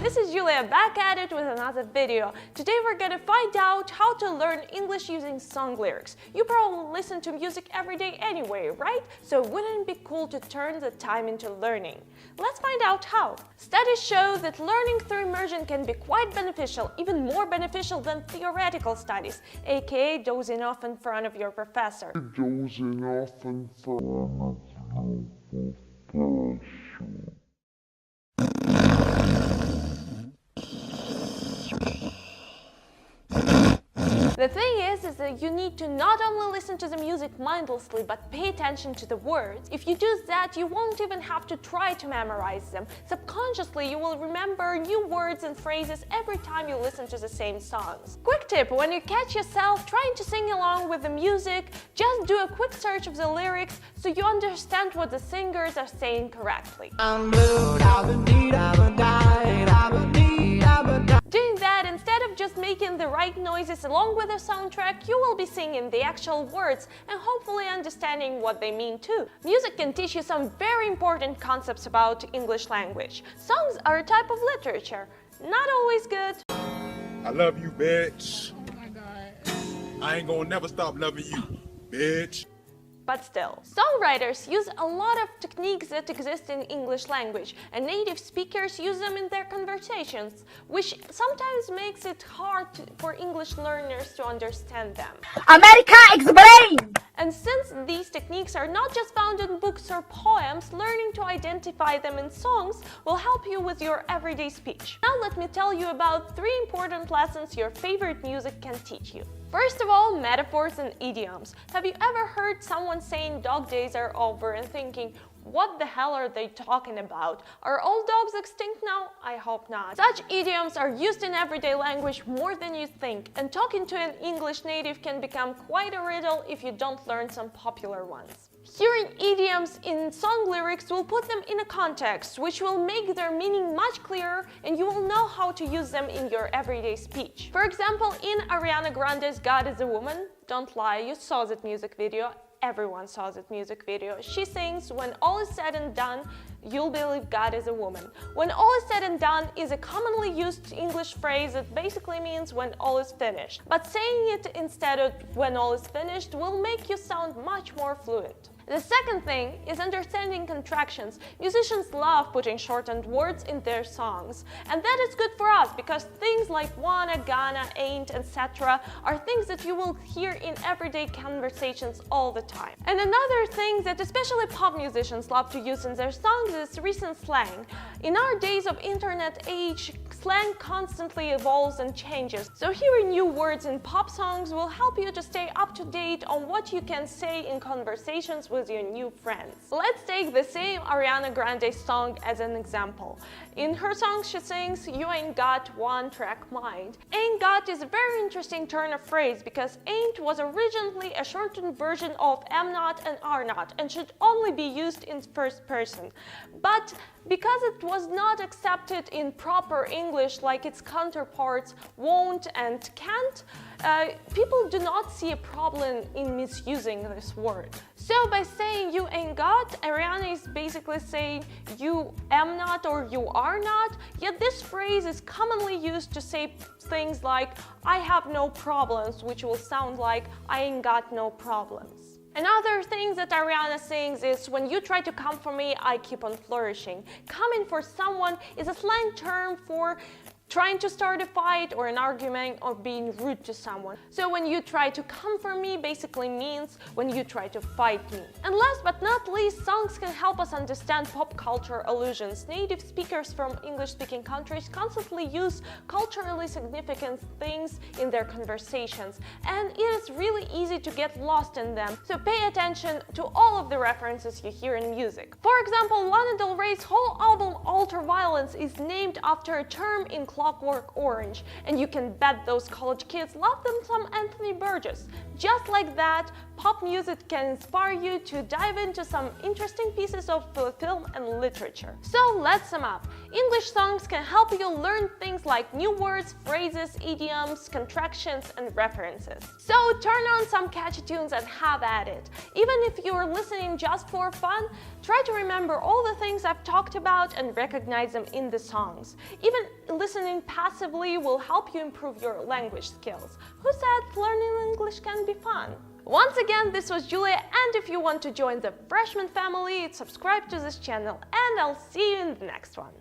This is Julia back at it with another video. Today we're gonna find out how to learn English using song lyrics. You probably listen to music every day anyway, right? So wouldn't it be cool to turn the time into learning? Let's find out how. Studies show that learning through immersion can be quite beneficial, even more beneficial than theoretical studies, aka dozing off in front of your professor. The thing is that you need to not only listen to the music mindlessly, but pay attention to the words. If you do that, you won't even have to try to memorize them. Subconsciously, you will remember new words and phrases every time you listen to the same songs. Quick tip, when you catch yourself trying to sing along with the music, just do a quick search of the lyrics so you understand what the singers are saying correctly. Doing that, instead of just making the right noises along with the soundtrack, you will be singing the actual words and hopefully understanding what they mean too. Music can teach you some very important concepts about English language. Songs are a type of literature, not always good. I love you, bitch. Oh my God. I ain't gonna never stop loving you, bitch. But still, songwriters use a lot of techniques that exist in English language, and native speakers use them in their conversations, which sometimes makes it hard for English learners to understand them. America, explain! And since these techniques are not just found in books or poems, learning to identify them in songs will help you with your everyday speech. Now let me tell you about 3 important lessons your favorite music can teach you. First of all, metaphors and idioms. Have you ever heard someone saying dog days are over and thinking, what the hell are they talking about? Are all dogs extinct now? I hope not. Such idioms are used in everyday language more than you think, and talking to an English native can become quite a riddle if you don't learn some popular ones. Hearing idioms in song lyrics will put them in a context, which will make their meaning much clearer, and you will know how to use them in your everyday speech. For example, in Ariana Grande's God is a Woman, don't lie, you saw that music video. Everyone saw that music video. She sings, when all is said and done, you'll believe God is a woman. When all is said and done is a commonly used English phrase that basically means when all is finished. But saying it instead of when all is finished will make you sound much more fluent. The second thing is understanding contractions. Musicians love putting shortened words in their songs. And that is good for us because things like wanna, gonna, ain't, etc. are things that you will hear in everyday conversations all the time. And another thing that especially pop musicians love to use in their songs is recent slang. In our days of internet age, slang constantly evolves and changes. So hearing new words in pop songs will help you to stay up to date on what you can say in conversations with your new friends. Let's take the same Ariana Grande song as an example. In her song she sings, you ain't got one track mind. Ain't got is a very interesting turn of phrase because ain't was originally a shortened version of am not and are not and should only be used in first person. But because it was not accepted in proper English like its counterparts won't and can't, people do not see a problem in misusing this word. So by saying you ain't got, Ariana is basically saying you am not or you are not, yet this phrase is commonly used to say things like I have no problems, which will sound like I ain't got no problems. Another thing that Ariana sings is, when you try to come for me, I keep on flourishing. Coming for someone is a slang term for trying to start a fight or an argument or being rude to someone. So when you try to come for me basically means when you try to fight me. And last but not least, songs can help us understand pop culture allusions. Native speakers from English-speaking countries constantly use culturally significant things in their conversations, and it is really easy to get lost in them. So pay attention to all of the references you hear in music. For example, Lana Del Rey's whole album Ultraviolence is named after a term in Clockwork Orange, and you can bet those college kids love them some Anthony Burgess. Just like that, Pop music can inspire you to dive into some interesting pieces of film and literature. So let's sum up. English songs can help you learn things like new words, phrases, idioms, contractions, and references. So turn on some catchy tunes and have at it. Even if you're listening just for fun, try to remember all the things I've talked about and recognize them in the songs. Even listening passively will help you improve your language skills. Who said learning English can be fun? Once again, this was Julia, and if you want to join the freshman family, subscribe to this channel, and I'll see you in the next one.